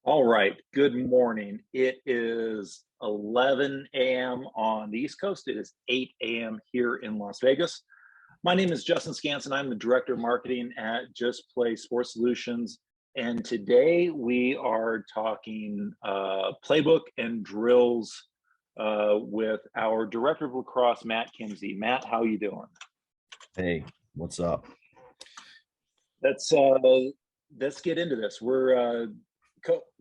All right. Good morning. It is 11 a.m. on the East Coast. It is 8 a.m. here in Las Vegas. My name is Justin Scanson. I'm the Director of Marketing at Just Play Sports Solutions. And today we are talking playbook and drills with our Director of Lacrosse, Matt Kimsey. Matt, how are you doing? Hey, what's up? Let's get into this. We're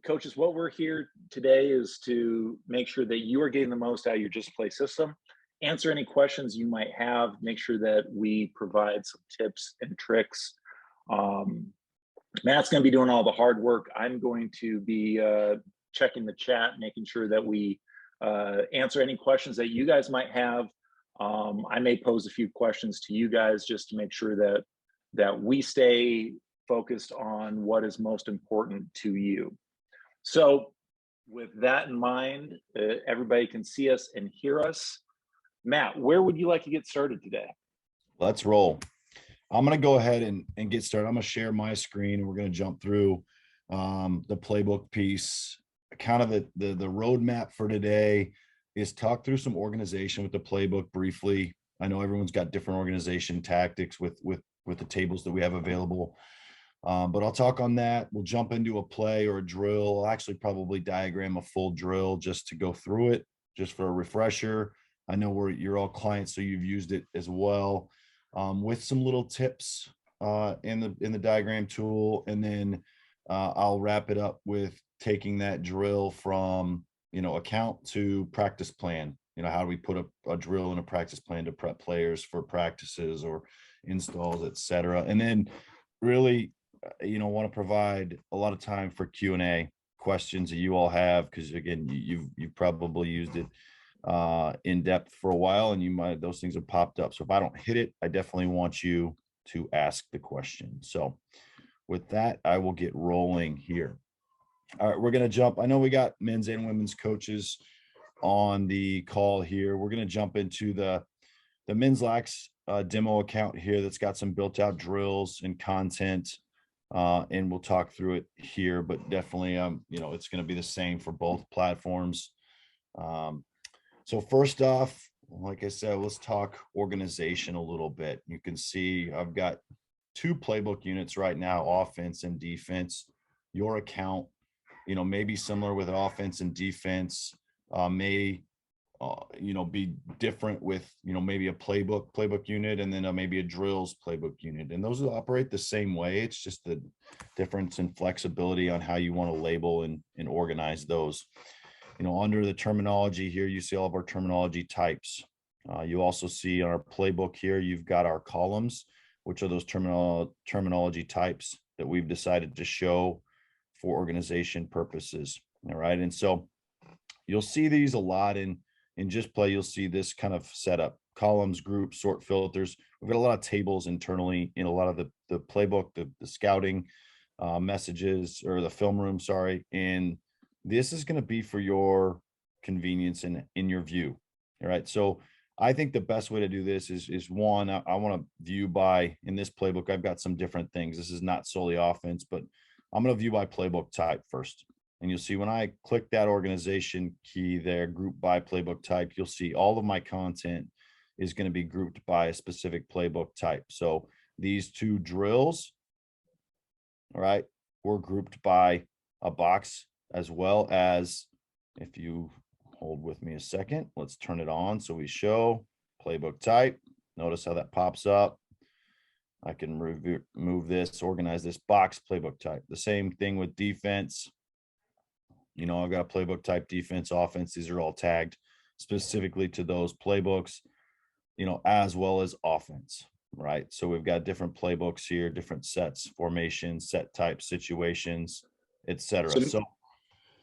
coaches, what we're here today is to make sure that you are getting the most out of your Just Play system, answer any questions you might have, make sure that we provide some tips and tricks. Matt's going to be doing all the hard work. I'm going to be checking the chat, making sure that we answer any questions that you guys might have. I may pose a few questions to you guys just to make sure that we stay focused on what is most important to you. So with that in mind, everybody can see us and hear us. Matt, where would you like to get started today? Let's roll. I'm going to go ahead and get started. I'm going to share my screen and we're going to jump through the playbook piece. Kind of the roadmap for today is talk through some organization with the playbook briefly. I know everyone's got different organization tactics with the tables that we have available. But I'll talk on that. We'll jump into a play or a drill. I'll actually probably diagram a full drill just to go through it, just for a refresher. I know you're all clients, so you've used it as well, with some little tips in the diagram tool. And then I'll wrap it up with taking that drill from, account to practice plan. How do we put a drill in a practice plan to prep players for practices or installs, et cetera. And then really, want to provide a lot of time for Q&A questions that you all have, because again, you've probably used it in depth for a while, and those things have popped up. So if I don't hit it, I definitely want you to ask the question. So with that, I will get rolling here. All right, we're going to jump. I know we got men's and women's coaches on the call here. We're going to jump into the men's lax demo account here that's got some built out drills and content. And we'll talk through it here, but definitely, it's going to be the same for both platforms. So first off, like I said, let's talk organization a little bit. You can see I've got two playbook units right now, offense and defense. Your account, may be similar with offense and defense, may be different with, maybe a playbook unit, and then maybe a drills playbook unit. And those will operate the same way. It's just the difference in flexibility on how you want to label and organize those. Under the terminology here, you see all of our terminology types. You also see on our playbook here, you've got our columns, which are those terminology types that we've decided to show for organization purposes. All right. And so you'll see these a lot in Just Play. You'll see this kind of setup: columns, groups, sort, filters. We've got a lot of tables internally in a lot of the playbook, the scouting messages, or the film room, sorry. And this is going to be for your convenience and in your view. All right. So I think the best way to do this is one, I want to view by, in this playbook, I've got some different things. This is not solely offense, but I'm going to view by playbook type first. And you'll see when I click that organization key there, group by playbook type, you'll see all of my content is going to be grouped by a specific playbook type. So these two drills, all right, were grouped by a box, as well as, if you hold with me a second, let's turn it on. So we show playbook type. Notice how that pops up. I can move this, organize this box, playbook type. The same thing with defense. I've got a playbook type, defense, offense. These are all tagged specifically to those playbooks, as well as offense, right? So we've got different playbooks here, different sets, formations, set types, situations, etc. So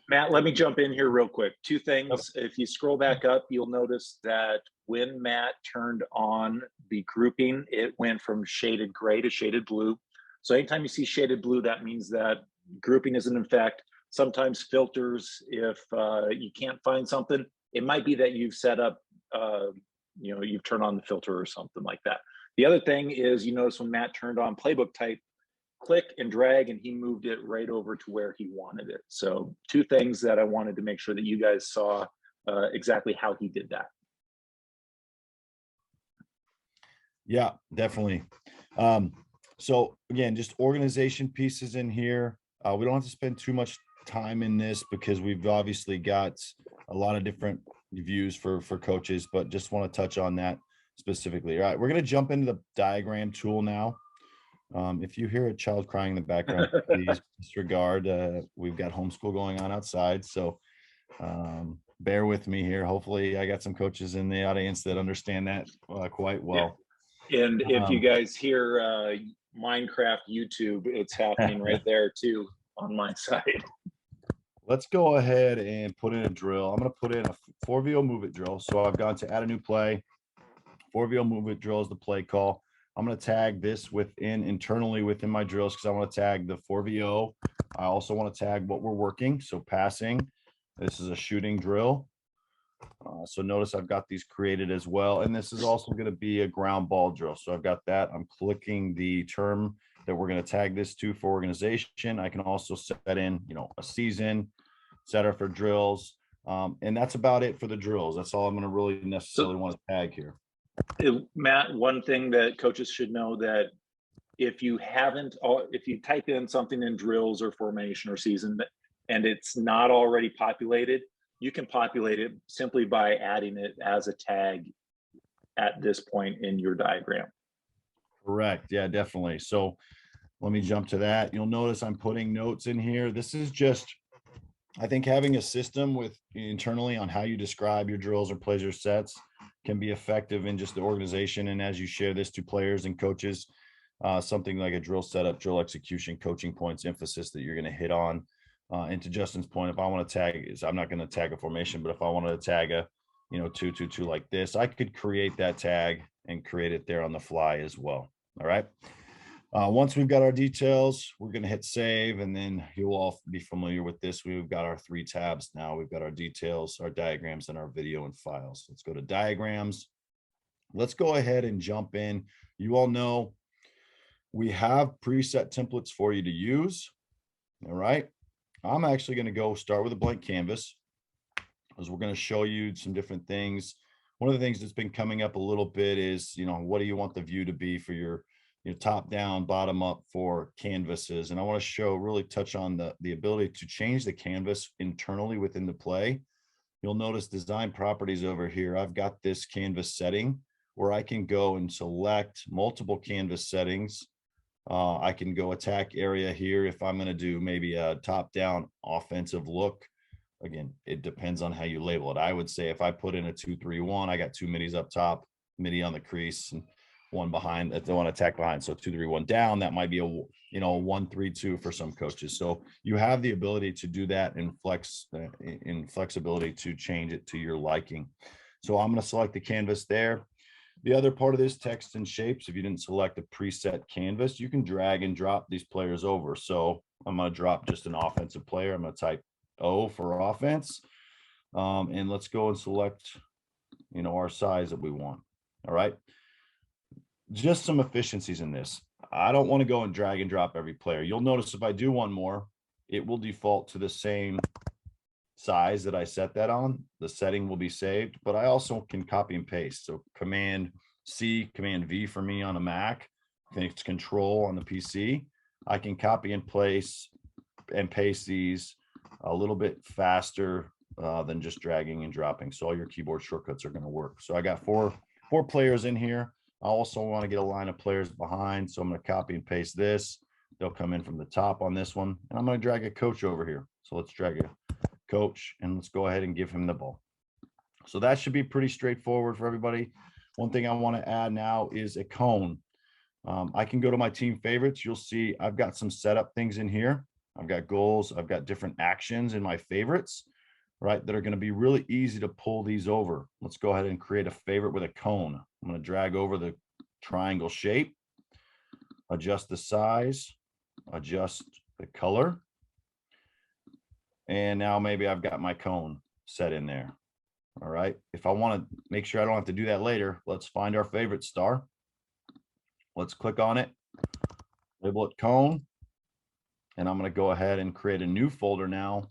Matt, let me jump in here real quick. Two things. Okay. If you scroll back up, you'll notice that when Matt turned on the grouping, it went from shaded gray to shaded blue. So anytime you see shaded blue, that means that grouping is in effect. Sometimes filters, if you can't find something, it might be that you've set up, you've turned on the filter or something like that. The other thing is, you notice when Matt turned on playbook type, click and drag, and he moved it right over to where he wanted it. So 2 things that I wanted to make sure that you guys saw exactly how he did that. Yeah, definitely. So again, just organization pieces in here. We don't have to spend too much time in this because we've obviously got a lot of different views for coaches, but just want to touch on that specifically. All right, we're going to jump into the diagram tool now. If you hear a child crying in the background, please disregard. We've got homeschool going on outside, so bear with me here. Hopefully I got some coaches in the audience that understand that quite well. And if you guys hear Minecraft YouTube, it's happening right there too on my side. Let's go ahead and put in a drill. I'm going to put in a 4VO move it drill. So I've gone to add a new play. 4VO move it drill is the play call. I'm going to tag this internally within my drills because I want to tag the 4VO. I also want to tag what we're working. So passing, this is a shooting drill. So notice I've got these created as well. And this is also going to be a ground ball drill. So I've got that. I'm clicking the term that we're going to tag this to for organization. I can also set in, a season, set up for drills. And that's about it for the drills. That's all I'm going to really necessarily want to tag here. Matt, one thing that coaches should know that if you type in something in drills or formation or season and it's not already populated, you can populate it simply by adding it as a tag at this point in your diagram. Correct. Yeah, definitely. So let me jump to that. You'll notice I'm putting notes in here. This is just, I think having a system with internally on how you describe your drills or plays or sets can be effective in just the organization. And as you share this to players and coaches, something like a drill setup, drill execution, coaching points, emphasis that you're going to hit on. And to Justin's point, if I want to tag, I'm not going to tag a formation, but if I wanted to tag a, 2-2-2 like this, I could create that tag and create it there on the fly as well. All right. Once we've got our details, we're going to hit save, and then you'll all be familiar with this. We've got our 3 tabs now. We've got our details, our diagrams, and our video and files. Let's go to diagrams. Let's go ahead and jump in. You all know we have preset templates for you to use. All right. I'm actually going to go start with a blank canvas because we're going to show you some different things. One of the things that's been coming up a little bit is, what do you want the view to be for your top down, bottom up for canvases? And I want to really touch on the ability to change the canvas internally within the play. You'll notice design properties over here. I've got this canvas setting where I can go and select multiple canvas settings. I can go attack area here if I'm going to do maybe a top down offensive look. Again, it depends on how you label it. I would say if I put in a 2-3-1, I got 2 middies up top, midi on the crease, and 1 behind, the 1 attack behind. So 2-3-1 down, that might be a 1-3-2 for some coaches. So you have the ability to do that in flexibility to change it to your liking. So I'm going to select the canvas there. The other part of this, text and shapes, if you didn't select a preset canvas, you can drag and drop these players over. So I'm going to drop just an offensive player. I'm going to type O for offense. And let's go and select, our size that we want. All right. Just some efficiencies in this. I don't want to go and drag and drop every player. You'll notice if I do one more, it will default to the same size that I set that on. The setting will be saved, but I also can copy and paste. So Command C, Command V for me on a Mac, it's Control on the PC. I can copy and place and paste these a little bit faster than just dragging and dropping. So all your keyboard shortcuts are going to work. So I got four players in here. I also want to get a line of players behind. So I'm going to copy and paste this. They'll come in from the top on this one. And I'm going to drag a coach over here. So let's drag a coach and let's go ahead and give him the ball. So that should be pretty straightforward for everybody. One thing I want to add now is a cone. I can go to my team favorites. You'll see I've got some setup things in here. I've got goals. I've got different actions in my favorites, right, that are going to be really easy to pull these over. Let's go ahead and create a favorite with a cone. I'm going to drag over the triangle shape, adjust the size, adjust the color. And now maybe I've got my cone set in there. All right. If I want to make sure I don't have to do that later, let's find our favorite star. Let's click on it, label it cone. and I'm going to go ahead and create a new folder now,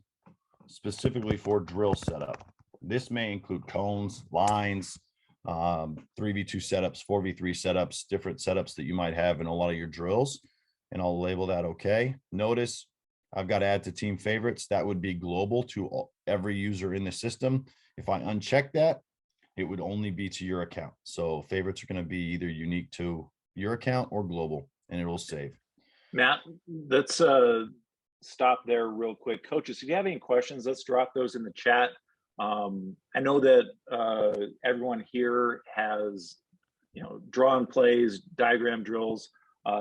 specifically for drill setup. This may include cones, lines, 3v2 setups, 4v3 setups, different setups that you might have in a lot of your drills. And I'll label that okay. Notice I've got add to team favorites. That would be global to every user in the system. If I uncheck that, it would only be to your account. So favorites are going to be either unique to your account or global, and it will save. Matt, let's stop there real quick. Coaches, if you have any questions, let's drop those in the chat. I know that everyone here has, drawn plays, diagram drills.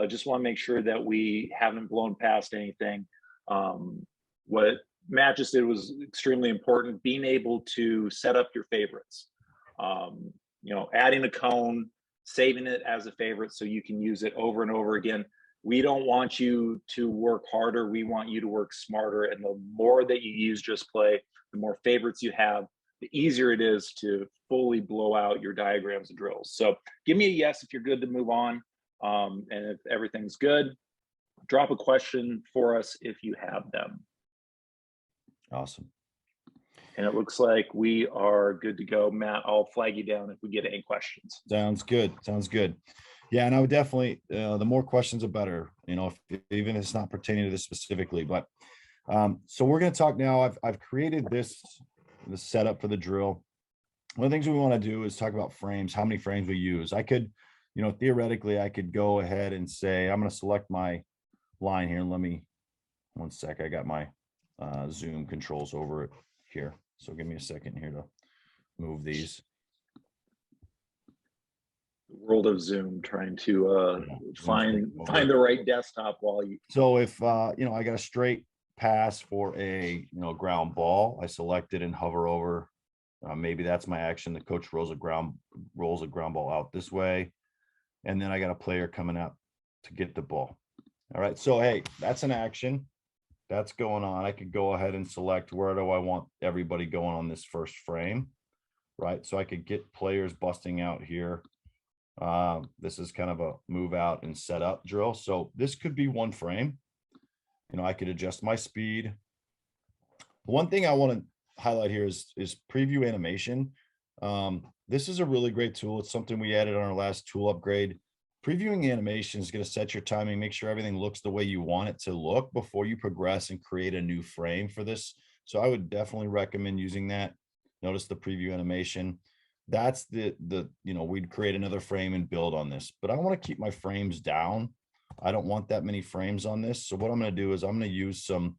Just want to make sure that we haven't blown past anything. What Matt just did was extremely important, being able to set up your favorites. Adding a cone, saving it as a favorite so you can use it over and over again. We don't want you to work harder. We want you to work smarter. And the more that you use Just Play, the more favorites you have, the easier it is to fully blow out your diagrams and drills. So give me a yes if you're good to move on. And if everything's good, drop a question for us if you have them. Awesome. And it looks like we are good to go. Matt, I'll flag you down if we get any questions. Sounds good. Sounds good. Yeah, and I would definitely, the more questions, the better, even if it's not pertaining to this specifically. But so we're going to talk now. I've created the setup for the drill. One of the things we want to do is talk about frames, how many frames we use. I could, theoretically, I could go ahead and say, I'm going to select my line here. Let me, one sec. I got my Zoom controls over it here. So give me a second here to move these. World of Zoom, trying to find the right desktop while you. So if I got a straight pass for a ground ball, I select it and hover over. Maybe that's my action. The coach rolls a ground ball out this way, and then I got a player coming out to get the ball. All right. So hey, that's an action that's going on. I could go ahead and select where do I want everybody going on this first frame, right? So I could get players busting out here. This is kind of a move out and set up drill. So this could be one frame. I could adjust my speed. One thing I want to highlight here is preview animation. This is a really great tool. It's something we added on our last tool upgrade. Previewing animation is going to set your timing, make sure everything looks the way you want it to look before you progress and create a new frame for this. So I would definitely recommend using that. Notice the preview animation. That's we'd create another frame and build on this, but I want to keep my frames down. I don't want that many frames on this. So what I'm going to do is I'm going to use some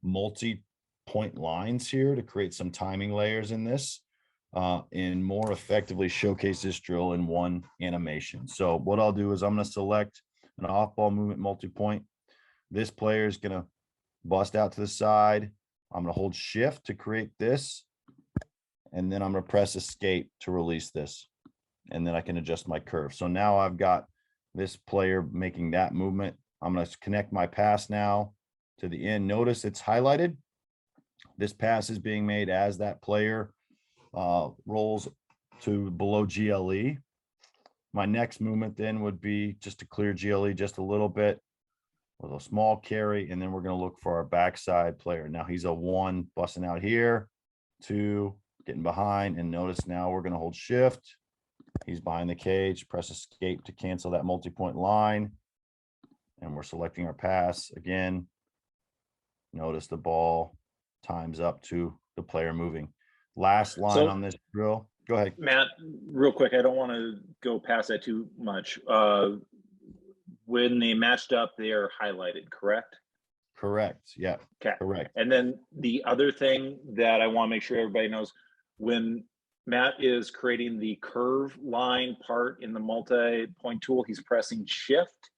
multi-point lines here to create some timing layers in this and more effectively showcase this drill in one animation. So what I'll do is I'm going to select an off-ball movement multi-point. This player is going to bust out to the side. I'm going to hold shift to create this. And then I'm going to press escape to release this. And then I can adjust my curve. So now I've got this player making that movement. I'm going to connect my pass now to the end. Notice it's highlighted. This pass is being made as that player rolls to below GLE. My next movement then would be just to clear GLE just a little bit with a small carry. And then we're going to look for our backside player. Now he's a 1 busting out here, 2, getting behind, and notice now we're going to hold shift. He's behind the cage, press escape to cancel that multi-point line. And we're selecting our pass again. Notice the ball times up to the player moving. Last line on this drill. Go ahead, Matt, real quick. I don't want to go past that too much. When they matched up, they are highlighted, correct? Correct. Yeah. Okay. Correct. And then the other thing that I want to make sure everybody knows, when Matt is creating the curve line part in the multi-point tool, he's pressing shift.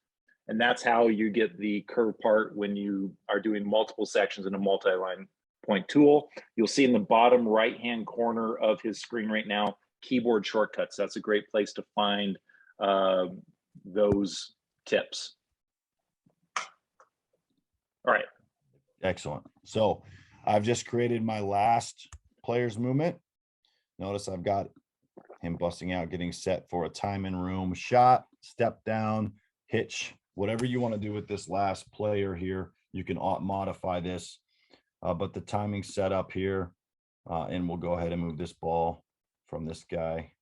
And that's how you get the curve part when you are doing multiple sections in a multi-line point tool. You'll see in the bottom right-hand corner of his screen right now, keyboard shortcuts. That's a great place to find those tips. All right. Excellent. So I've just created my last player's movement. Notice I've got him busting out, getting set for a time and room shot, step down, hitch, whatever you want to do with this last player here. you can modify this. But the timing set up here, and we'll go ahead and move this ball from this guy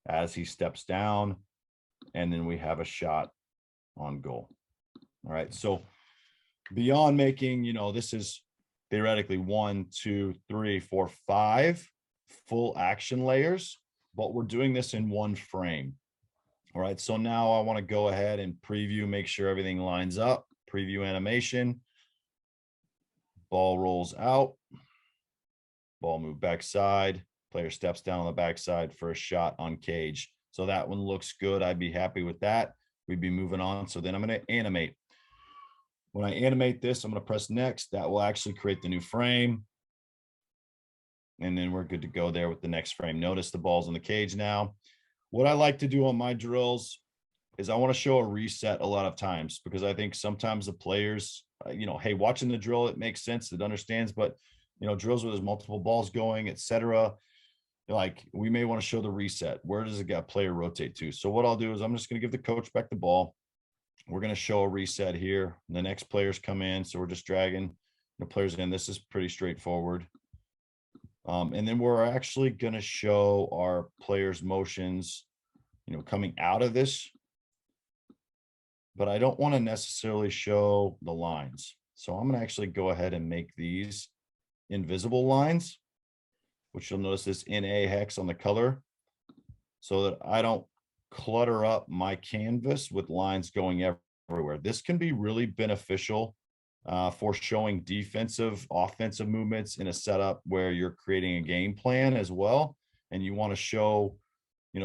as he steps down, and then we have a shot on goal. All right, so beyond making, this is theoretically 1, 2, 3, 4, 5 full action layers, but we're doing this in one frame. All right, so now I want to go ahead and preview, make sure everything lines up, preview animation. Ball rolls out, ball move backside, player steps down on the backside for a shot on cage. So that one looks good. I'd be happy with that. We'd be moving on. So then I'm going to animate. When I animate this, I'm going to press next. That will actually create the new frame. And then we're good to go there with the next frame. Notice the ball's in the cage now. What I like to do on my drills is I want to show a reset a lot of times, because I think sometimes the players, hey, watching the drill, it makes sense, it understands, but drills where there's multiple balls going, etc., like we may want to show the reset. Where does a player rotate to? So what I'll do is I'm just going to give the coach back the ball. We're going to show a reset here. The next players come in, so we're just dragging the players in. This is pretty straightforward. And then we're actually going to show our players' motions, coming out of this. But I don't want to necessarily show the lines. So I'm going to actually go ahead and make these invisible lines, which you'll notice this NA hex on the color, so that I don't clutter up my canvas with lines going everywhere. This can be really beneficial for showing defensive, offensive movements in a setup where you're creating a game plan as well. And you want to show,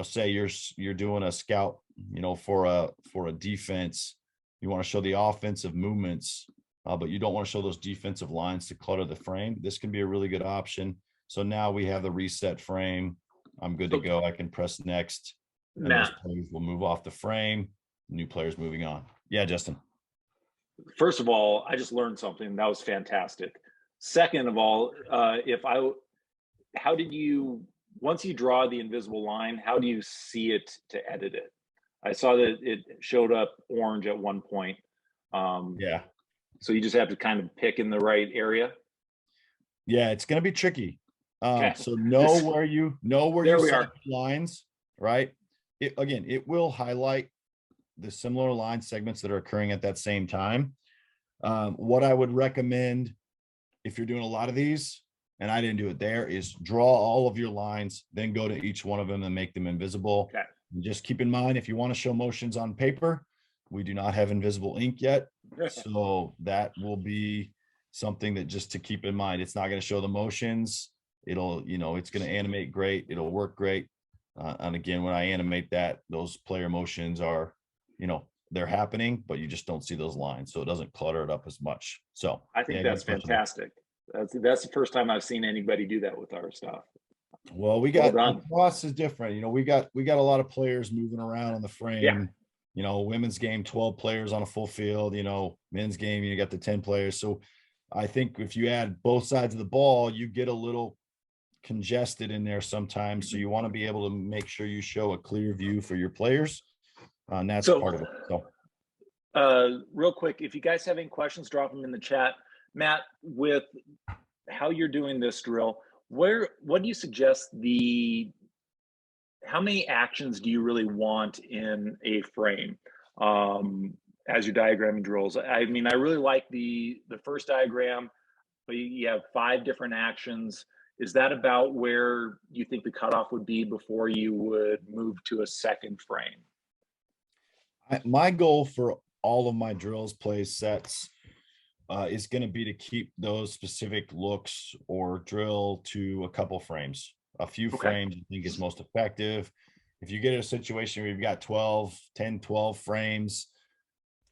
say you're doing a scout, for a defense, you want to show the offensive movements, but you don't want to show those defensive lines to clutter the frame. This can be a really good option. So now we have the reset frame. I'm good to go. I can press next, and those players will move off the frame. New players moving on. Yeah, Justin. First of all, I just learned something. That was fantastic. Second of all, how did you, once you draw the invisible line, how do you see it to edit it? I saw that it showed up orange at one point. Yeah. So you just have to kind of pick in the right area. Yeah, it's going to be tricky. Okay. So know where you set lines, right? It will highlight the similar line segments that are occurring at that same time. What I would recommend if you're doing a lot of these, and I didn't do it there, is draw all of your lines, then go to each one of them and make them invisible. Okay. And just keep in mind, if you want to show motions on paper, we do not have invisible ink yet. So that will be something that just to keep in mind. It's not going to show the motions. It'll, it's going to animate great. It'll work great. And again, when I animate that, those player motions are, they're happening, but you just don't see those lines. So it doesn't clutter it up as much. So I think that's fantastic. That's the first time I've seen anybody do that with our stuff. Well, we got Lacrosse is different. We got a lot of players moving around on the frame. Yeah. Women's game, 12 players on a full field. Men's game, you got the 10 players. So I think if you add both sides of the ball, you get a little congested in there sometimes. So you want to be able to make sure you show a clear view for your players. And that's part of it. So real quick, if you guys have any questions, drop them in the chat. Matt, with how you're doing this drill, what do you suggest how many actions do you really want in a frame as you're diagramming drills? I mean, I really like the first diagram, but you have 5 different actions. Is that about where you think the cutoff would be before you would move to a second frame? My goal for all of my drills, plays, sets is going to be to keep those specific looks or drill to a couple frames. A few frames I think is most effective. If you get in a situation where you've got 10, 12 frames,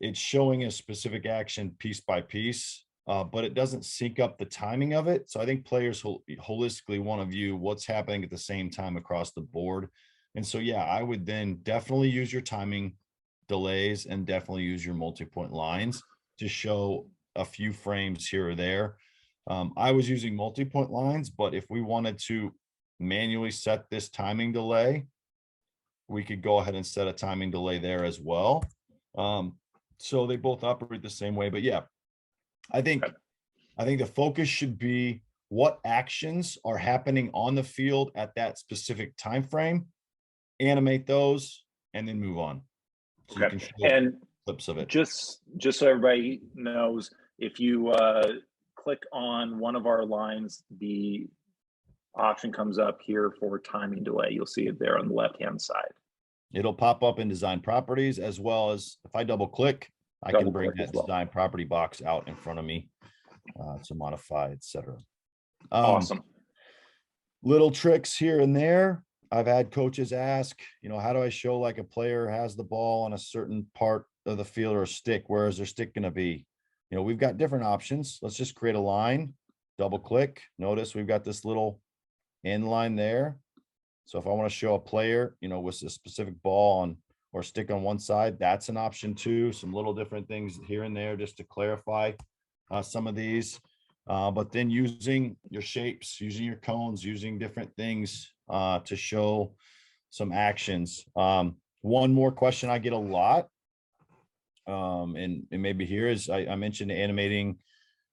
it's showing a specific action piece by piece, but it doesn't sync up the timing of it. So I think players holistically want to view what's happening at the same time across the board. And so, yeah, I would then definitely use your timing delays and definitely use your multi-point lines to show a few frames here or there. I was using multi-point lines, but if we wanted to manually set this timing delay, we could go ahead and set a timing delay there as well. So they both operate the same way, but yeah, I think Okay. the focus should be what actions are happening on the field at that specific time frame, animate those, and then move on. So you Okay. can show And clips of it. just so everybody knows, if you click on one of our lines, the option comes up here for timing delay. You'll see it there on the left-hand side. It'll pop up in design properties, as well as if I double click, I can Double bring click that as well. design property box out in front of me to modify, etc. Awesome. Little tricks here and there. I've had coaches ask, how do I show like a player has the ball on a certain part of the field or a stick? Where is their stick going to be? We've got different options. Let's just create a line, double click. Notice we've got this little end line there. So if I want to show a player, with a specific ball on or stick on one side, that's an option too. Some little different things here and there just to clarify some of these. But then using your shapes, using your cones, using different things to show some actions. One more question I get a lot, and maybe here is I mentioned animating,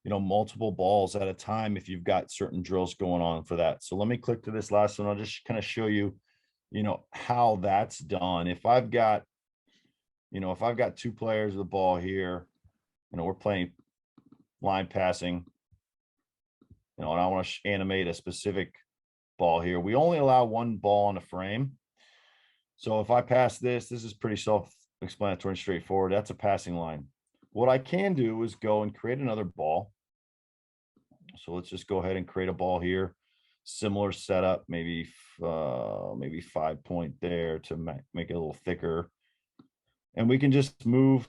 multiple balls at a time if you've got certain drills going on for that. So let me click to this last one. I'll just kind of show you, how that's done. If I've got, two players with the ball here, we're playing line passing, and I want to animate a specific ball here. We only allow one ball in a frame. So if I pass this is pretty self-explanatory and straightforward. That's a passing line. What I can do is go and create another ball. So let's just go ahead and create a ball here. Similar setup, maybe 5 point there to make it a little thicker. And we can just move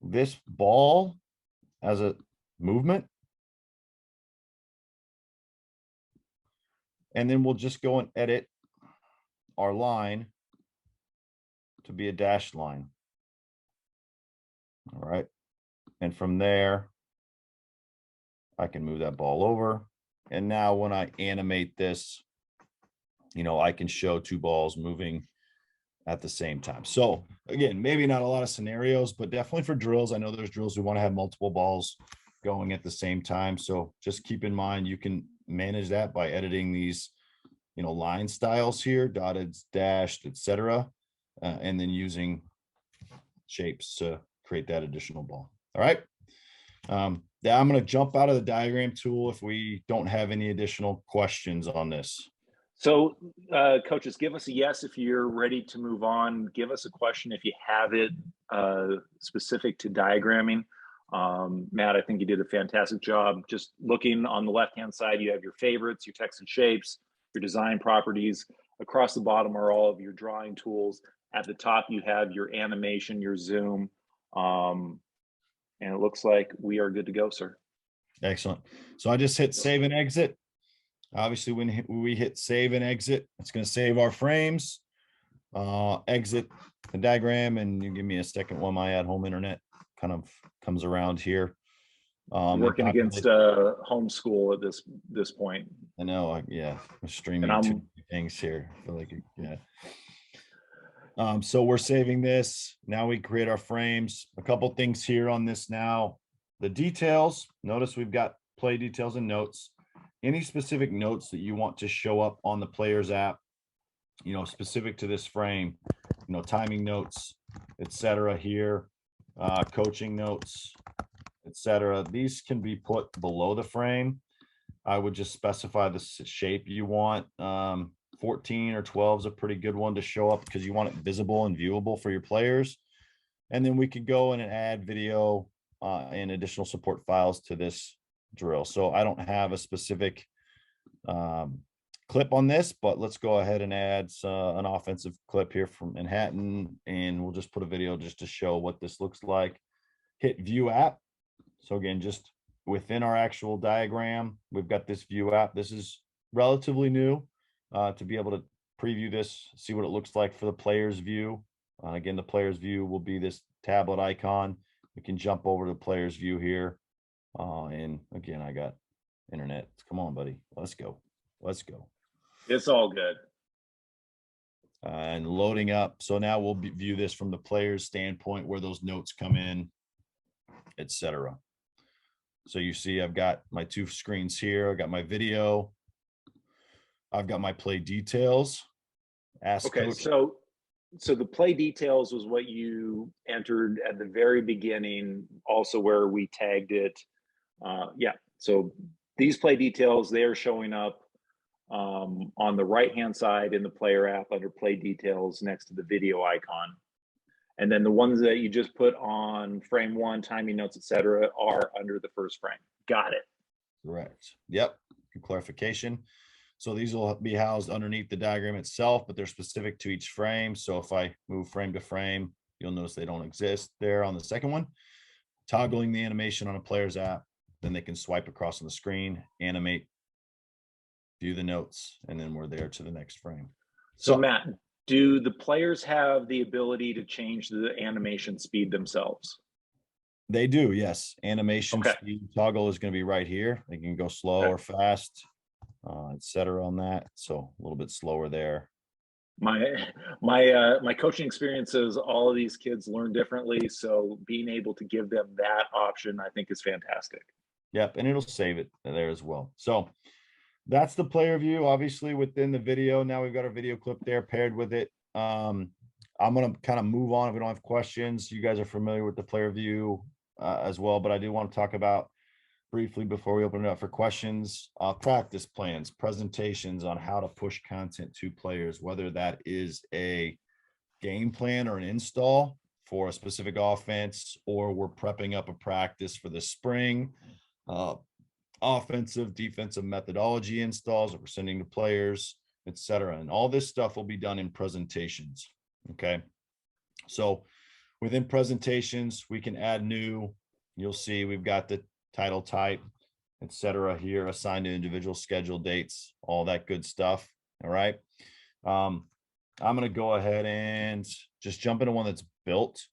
this ball as a movement. And then we'll just go and edit our line to be a dashed line. All right. And from there, I can move that ball over. And now when I animate this, I can show two balls moving at the same time. So again, maybe not a lot of scenarios, but definitely for drills. I know there's drills we want to have multiple balls going at the same time. So just keep in mind, you can manage that by editing these, line styles here, dotted, dashed, etc. And then using shapes to create that additional ball. All right. Yeah, I'm going to jump out of the diagram tool if we don't have any additional questions on this. So coaches, give us a yes if you're ready to move on. Give us a question if you have it specific to diagramming. Matt, I think you did a fantastic job. Just looking on the left-hand side, you have your favorites, your text and shapes, your design properties. Across the bottom are all of your drawing tools. At the top, you have your animation, your zoom. And it looks like we are good to go, sir. Excellent. So I just hit save and exit. Obviously, when we hit save and exit, it's going to save our frames, exit the diagram, and you give me a second while my at-home internet kind of comes around here. Working against homeschool at this point. I know, yeah, I'm streaming two things here. I feel like, yeah. So we're saving this. Now we create our frames. A couple things here on this now. The details, notice we've got play details and notes. Any specific notes that you want to show up on the players app, specific to this frame, timing notes, etc. here, coaching notes, etc. These can be put below the frame. I would just specify the shape you want. 14 or 12 is a pretty good one to show up because you want it visible and viewable for your players. And then we could go in and add video and additional support files to this drill. So I don't have a specific clip on this, but let's go ahead and add an offensive clip here from Manhattan, and we'll just put a video just to show what this looks like. Hit view app. So again, just within our actual diagram, we've got this view app. This is relatively new to be able to preview this, see what it looks like for the player's view. Again, the player's view will be this tablet icon. We can jump over to the player's view here. And again, I got internet. Come on, buddy. Let's go. Let's go. It's all good. And loading up. So now we'll view this from the player's standpoint, where those notes come in, etc. So you see, I've got my 2 screens here. I got my video. I've got my play details. Ask Okay, coach. so the play details was what you entered at the very beginning, also where we tagged it. Yeah, so these play details, they are showing up on the right-hand side in the player app under play details next to the video icon. And then the ones that you just put on frame 1, timing notes, etc., are under the first frame. Got it. Correct. Yep. Good clarification. So these will be housed underneath the diagram itself, but they're specific to each frame. So if I move frame to frame, you'll notice they don't exist there on the second one. Toggling the animation on a player's app, then they can swipe across on the screen, animate, view the notes, and then we're there to the next frame. So Matt, do the players have the ability to change the animation speed themselves? They do, yes. Animation Okay. speed toggle is going to be right here. They can go slow or fast, etc. on that. So a little bit slower there. My coaching experience is all of these kids learn differently, so being able to give them that option, I think, is fantastic. Yep, and it'll save it there as well. So that's the player view, obviously within the video. Now we've got our video clip there paired with it. I'm going to kind of move on if we don't have questions. You guys are familiar with the player view as well, but I do want to talk about briefly before we open it up for questions, practice plans, presentations on how to push content to players, whether that is a game plan or an install for a specific offense, or we're prepping up a practice for the spring, offensive, defensive methodology installs that we're sending to players, etc. And all this stuff will be done in presentations. Okay. So within presentations, we can add new, you'll see we've got the title type, etc. here assigned to individual schedule dates, all that good stuff. All right. I'm going to go ahead and just jump into one that's built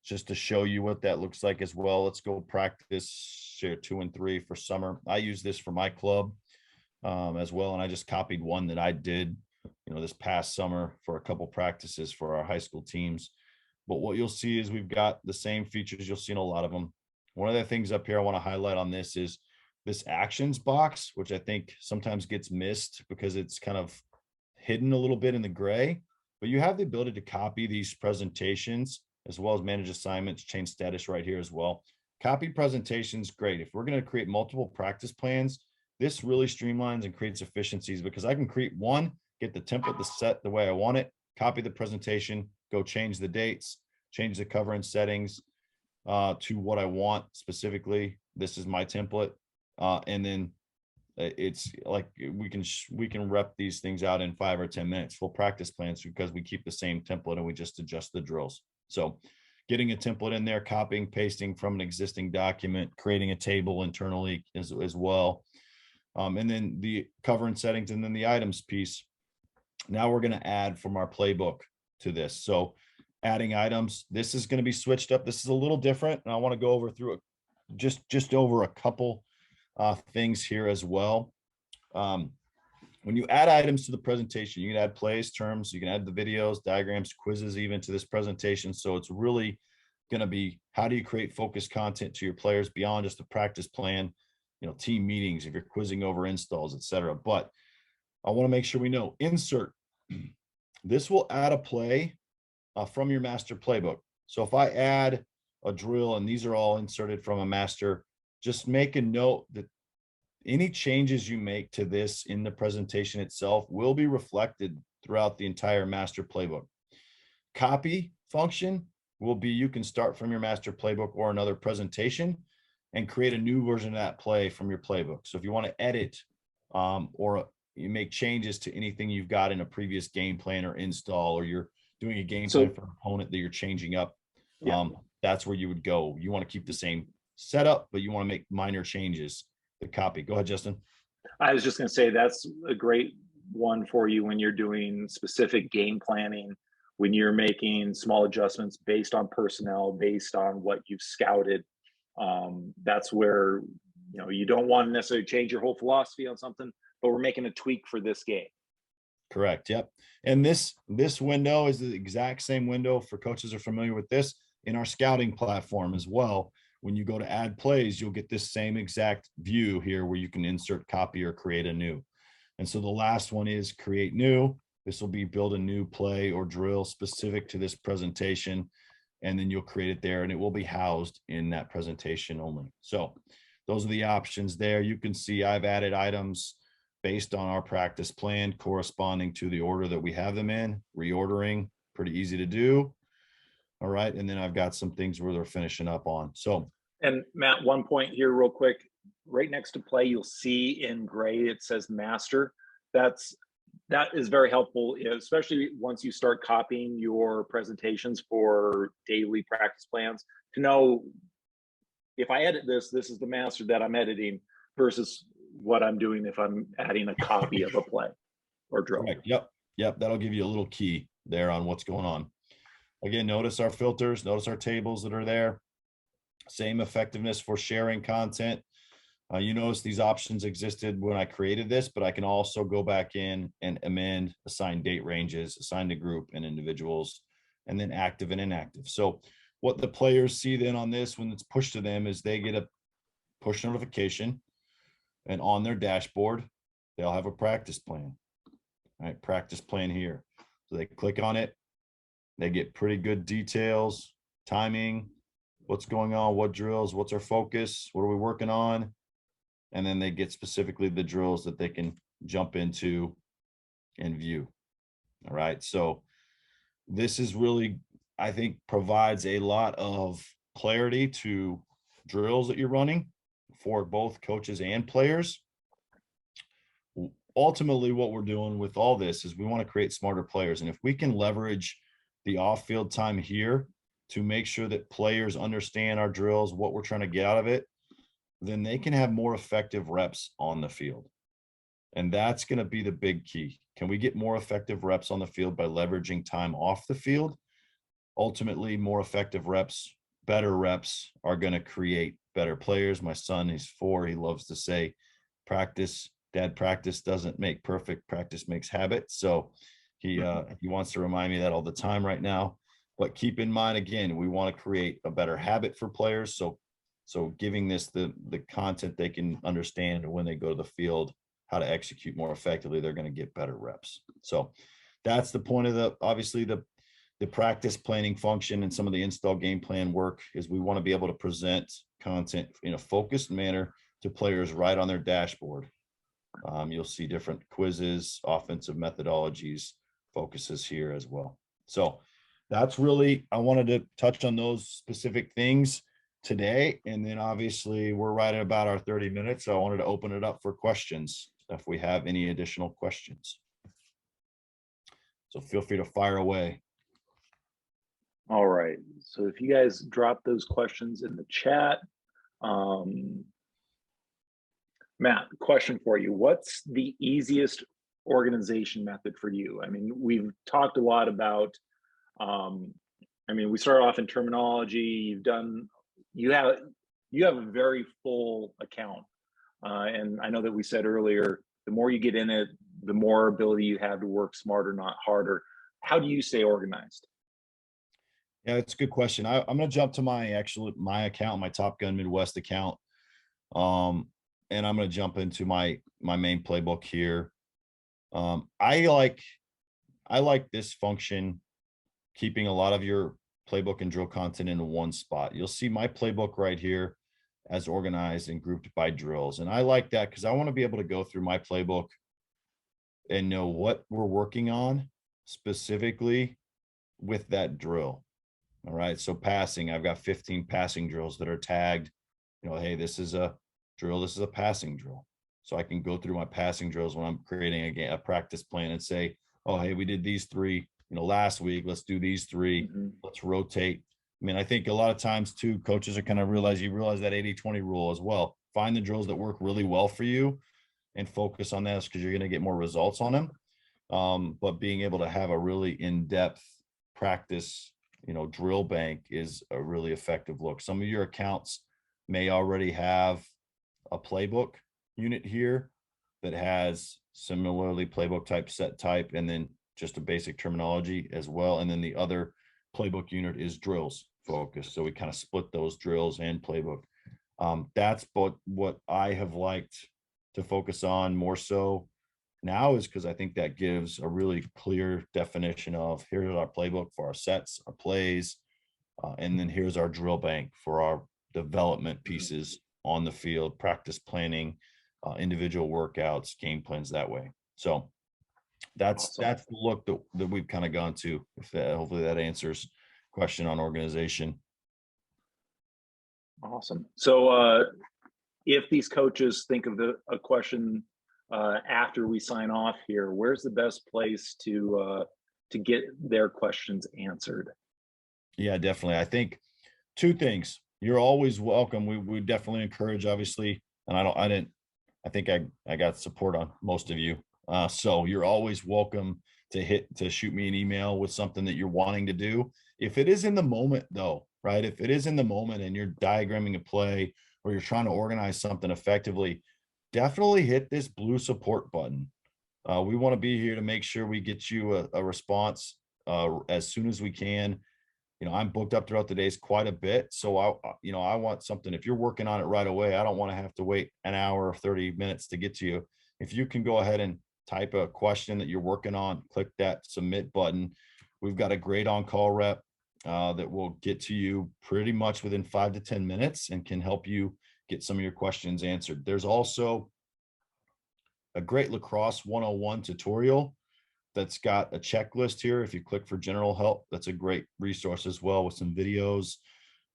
just to show you what that looks like as well. Let's go practice share 2 and 3 for summer. I use this for my club as well. And I just copied one that I did, this past summer for a couple practices for our high school teams. But what you'll see is we've got the same features you'll see in a lot of them. One of the things up here I want to highlight on this is this actions box, which I think sometimes gets missed because it's kind of hidden a little bit in the gray, but you have the ability to copy these presentations as well as manage assignments, change status right here as well. Copy presentations, great. If we're going to create multiple practice plans, this really streamlines and creates efficiencies because I can create one, get the template to set the way I want it, copy the presentation, go change the dates, change the cover and settings to what I want specifically. This is my template. And then it's like we can rep these things out in 5 or 10 minutes, full practice plans, because we keep the same template and we just adjust the drills. So getting a template in there, copying, pasting from an existing document, creating a table internally as well. And then the cover and settings, and then the items piece. Now we're going to add from our playbook to this. So adding items, this is going to be switched up. This is a little different, and I want to go over through it, just over a couple things here as well. When you add items to the presentation, you can add plays, terms, you can add the videos, diagrams, quizzes, even to this presentation. So it's really going to be, how do you create focused content to your players beyond just a practice plan, team meetings, if you're quizzing over installs, etc. But I want to make sure we know insert. This will add a play from your master playbook. So if I add a drill, and these are all inserted from a master, just make a note that any changes you make to this in the presentation itself will be reflected throughout the entire master playbook. Copy function will be, you can start from your master playbook or another presentation and create a new version of that play from your playbook. So if you want to edit or you make changes to anything you've got in a previous game plan or install, or you're doing a game plan for an opponent that you're changing up, that's where you would go. You want to keep the same setup, but you want to make minor changes. The copy. Go ahead, Justin. I was just going to say that's a great one for you when you're doing specific game planning, when you're making small adjustments based on personnel, based on what you've scouted. That's where you don't want to necessarily change your whole philosophy on something, but we're making a tweak for this game. Correct. Yep. And this window is the exact same window, for coaches are familiar with this, in our scouting platform as well. When you go to add plays, you'll get this same exact view here where you can insert, copy, or create a new. And so the last one is create new. This will be build a new play or drill specific to this presentation. And then you'll create it there and it will be housed in that presentation only. So those are the options there. You can see I've added items based on our practice plan corresponding to the order that we have them in. Reordering, pretty easy to do. All right. And then I've got some things where they're finishing up on. So, and Matt, one point here real quick, right next to play, you'll see in gray, it says master. That is very helpful, especially once you start copying your presentations for daily practice plans, to know if I edit this, this is the master that I'm editing versus what I'm doing if I'm adding a copy of a play or drill. Correct. Yep. Yep. That'll give you a little key there on what's going on. Again, notice our filters, notice our tables that are there. Same effectiveness for sharing content. You notice these options existed when I created this, but I can also go back in and amend, assign date ranges, assign to group and individuals, and then active and inactive. So what the players see then on this when it's pushed to them is they get a push notification, and on their dashboard, they'll have a practice plan. All right, practice plan here. So they click on it. They get pretty good details, timing, what's going on, what drills, what's our focus, what are we working on? And then they get specifically the drills that they can jump into and view. All right. So this is really, I think, provides a lot of clarity to drills that you're running for both coaches and players. Ultimately, what we're doing with all this is we want to create smarter players. And if we can leverage the off-field time here to make sure that players understand our drills, what we're trying to get out of it, then they can have more effective reps on the field. And that's going to be the big key. Can we get more effective reps on the field by leveraging time off the field? Ultimately, more effective reps, better reps are going to create better players. My son, he's 4. He loves to say, practice doesn't make perfect, practice makes habit. So he wants to remind me that all the time right now. But keep in mind, again, we want to create a better habit for players. So giving this the content they can understand when they go to the field, how to execute more effectively, they're going to get better reps. So that's the point of obviously the practice planning function and some of the install game plan work is we want to be able to present content in a focused manner to players right on their dashboard. You'll see different quizzes, offensive methodologies, focuses here as well. So that's really, I wanted to touch on those specific things today. And then obviously we're right at about our 30 minutes. So I wanted to open it up for questions if we have any additional questions. So feel free to fire away. All right. So if you guys drop those questions in the chat, Matt, question for you. What's the easiest organization method for you? I mean, we've talked a lot about, we started off in terminology. You have a very full account. And I know that we said earlier, the more you get in it, the more ability you have to work smarter, not harder. How do you stay organized? Yeah, it's a good question. I'm going to jump to my account, my Top Gun Midwest account. And I'm going to jump into my main playbook here. I like this function, keeping a lot of your playbook and drill content in one spot. You'll see my playbook right here as organized and grouped by drills. And I like that because I want to be able to go through my playbook and know what we're working on specifically with that drill. All right. So passing, I've got 15 passing drills that are tagged. Hey, this is a drill. This is a passing drill. So I can go through my passing drills when I'm creating a practice plan and say, oh, hey, we did these 3, last week. Let's do these 3. Mm-hmm. Let's rotate. I think a lot of times too, coaches are kind of realize that 80-20 rule as well. Find the drills that work really well for you and focus on that because you're going to get more results on them. But being able to have a really in-depth practice, drill bank is a really effective look. Some of your accounts may already have a playbook unit here that has similarly playbook type, set type, and then just a basic terminology as well. And then the other playbook unit is drills focus. So we kind of split those drills and playbook. That's what I have liked to focus on more so now, is because I think that gives a really clear definition of here's our playbook for our sets, our plays, and then here's our drill bank for our development pieces on the field, practice planning, individual workouts, game plans that way. So that's Awesome. the look that we've kind of gone to. If hopefully that answers question on organization. Awesome. So if these coaches think of a question after we sign off here, where's the best place to get their questions answered? Yeah, definitely. I think two things. You're always welcome. We definitely encourage, obviously, and I think I got support on most of you. So you're always welcome to shoot me an email with something that you're wanting to do. If it is in the moment though, right? If it is in the moment and you're diagramming a play or you're trying to organize something effectively, definitely hit this blue support button. We want to be here to make sure we get you a response as soon as we can. I'm booked up throughout the days quite a bit. So I want something, if you're working on it right away, I don't want to have to wait an hour or 30 minutes to get to you. If you can go ahead and type a question that you're working on, click that submit button. We've got a great on-call rep that will get to you pretty much within 5 to 10 minutes and can help you get some of your questions answered. There's also a great Lacrosse 101 tutorial that's got a checklist here. If you click for general help, that's a great resource as well with some videos.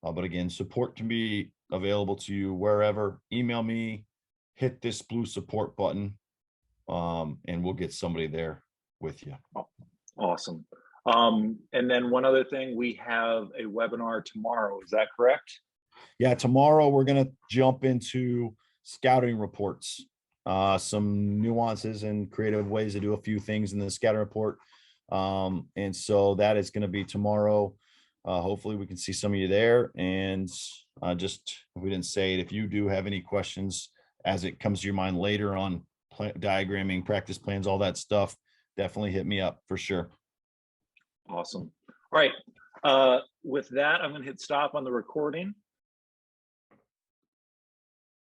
But again, support can be available to you wherever. Email me, hit this blue support button, and we'll get somebody there with you. Awesome. And then one other thing, we have a webinar tomorrow. Is that correct? Yeah, tomorrow we're going to jump into scouting reports. Some nuances and creative ways to do a few things in the scouting report. And so that is going to be tomorrow. Hopefully we can see some of you there. And just, if we didn't say it, if you do have any questions as it comes to your mind later on diagramming, practice plans, all that stuff, definitely hit me up for sure. Awesome. All right. With that, I'm going to hit stop on the recording.